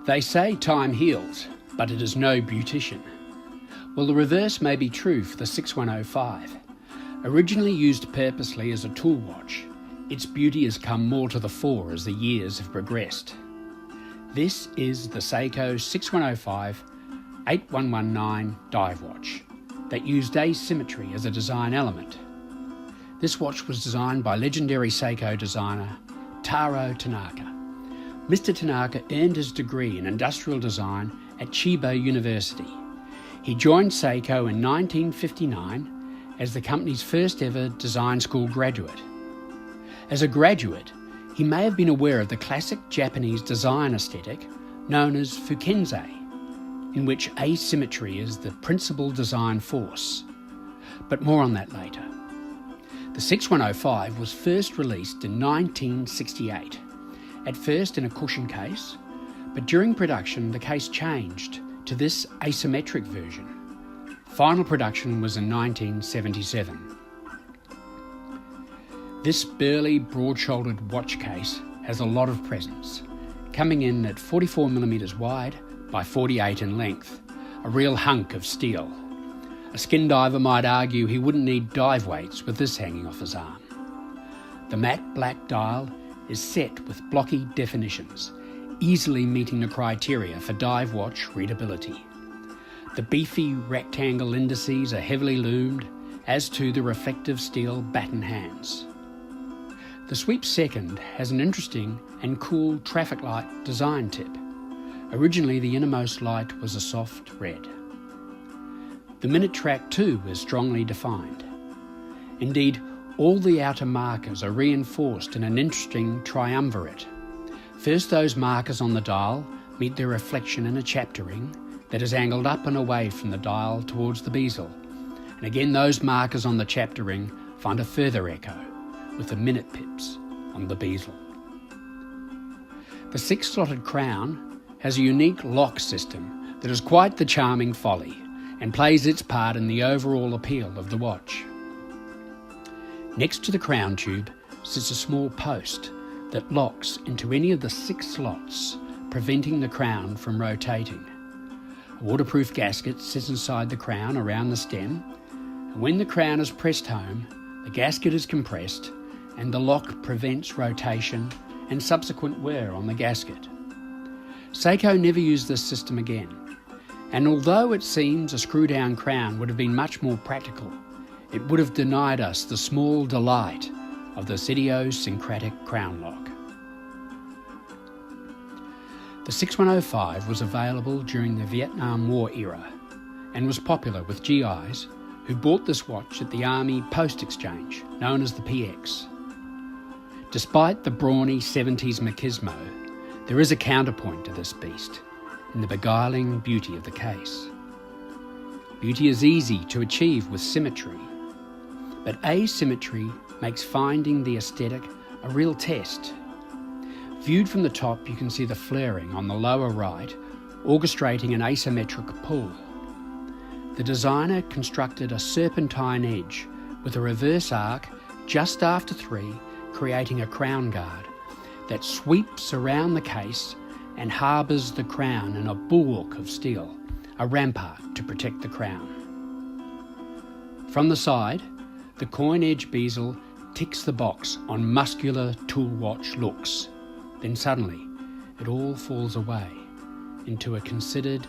They say time heals, but it is no beautician. Well, the reverse may be true for the 6105. Originally used purposely as a tool watch, its beauty has come more to the fore as the years have progressed. This is the Seiko 6105 8119 dive watch that used asymmetry as a design element. This watch was designed by legendary Seiko designer Taro Tanaka. Mr. Tanaka earned his degree in industrial design at Chiba University. He joined Seiko in 1959 as the company's first ever design school graduate. As a graduate, he may have been aware of the classic Japanese design aesthetic known as Fukensei, in which asymmetry is the principal design force. But more on that later. The 6105 was first released in 1968, at first in a cushion case, but during production the case changed to this asymmetric version. Final production was in 1977. This burly, broad-shouldered watch case has a lot of presence, coming in at 44mm wide by 48 in length, a real hunk of steel. A skin diver might argue he wouldn't need dive weights with this hanging off his arm. The matte black dial is set with blocky definitions, easily meeting the criteria for dive watch readability. The beefy rectangle indices are heavily loomed, as to the reflective steel batten hands. The sweep second has an interesting and cool traffic light design tip. Originally the innermost light was a soft red. The minute track too is strongly defined. Indeed, all the outer markers are reinforced in an interesting triumvirate. First, those markers on the dial meet their reflection in a chapter ring that is angled up and away from the dial towards the bezel. And again, those markers on the chapter ring find a further echo with the minute pips on the bezel. The 6-slotted crown has a unique lock system that is quite the charming folly and plays its part in the overall appeal of the watch. Next to the crown tube sits a small post that locks into any of the 6 slots, preventing the crown from rotating. A waterproof gasket sits inside the crown around the stem, and when the crown is pressed home, the gasket is compressed and the lock prevents rotation and subsequent wear on the gasket. Seiko never used this system again, and although it seems a screw-down crown would have been much more practical, it would have denied us the small delight of this idiosyncratic crown lock. The 6105 was available during the Vietnam War era and was popular with GIs who bought this watch at the Army Post Exchange, known as the PX. Despite the brawny 70s machismo, there is a counterpoint to this beast in the beguiling beauty of the case. Beauty is easy to achieve with symmetry, but asymmetry makes finding the aesthetic a real test. Viewed from the top, you can see the flaring on the lower right, orchestrating an asymmetric pull. The designer constructed a serpentine edge with a reverse arc just after 3, creating a crown guard that sweeps around the case and harbours the crown in a bulwark of steel, a rampart to protect the crown. From the side, the coin edge bezel ticks the box on muscular tool watch looks. Then suddenly, it all falls away into a considered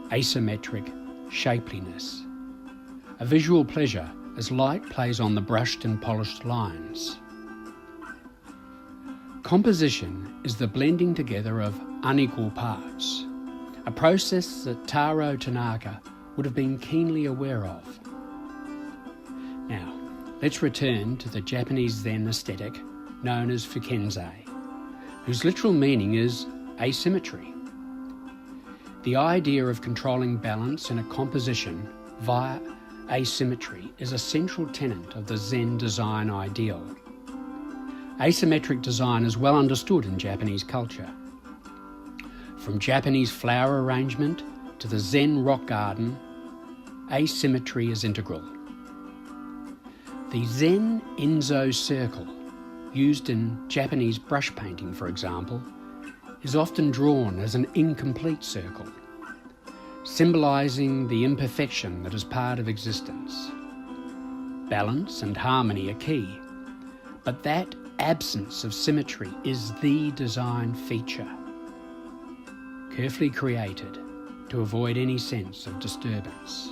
asymmetric shapeliness. A visual pleasure as light plays on the brushed and polished lines. Composition is the blending together of unequal parts, a process that Taro Tanaka would have been keenly aware of. Now, let's return to the Japanese Zen aesthetic known as Fukensei, whose literal meaning is asymmetry. The idea of controlling balance in a composition via asymmetry is a central tenet of the Zen design ideal. Asymmetric design is well understood in Japanese culture. From Japanese flower arrangement to the Zen rock garden, asymmetry is integral. The Zen Enzo circle, used in Japanese brush painting for example, is often drawn as an incomplete circle, symbolising the imperfection that is part of existence. Balance and harmony are key, but that absence of symmetry is the design feature, carefully created to avoid any sense of disturbance.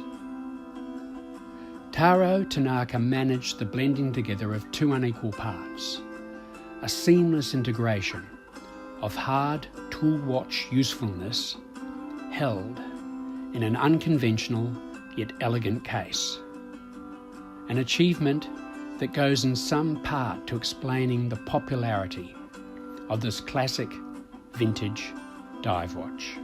Taro Tanaka managed the blending together of two unequal parts, a seamless integration of hard tool watch usefulness held in an unconventional yet elegant case. An achievement that goes in some part to explaining the popularity of this classic vintage dive watch.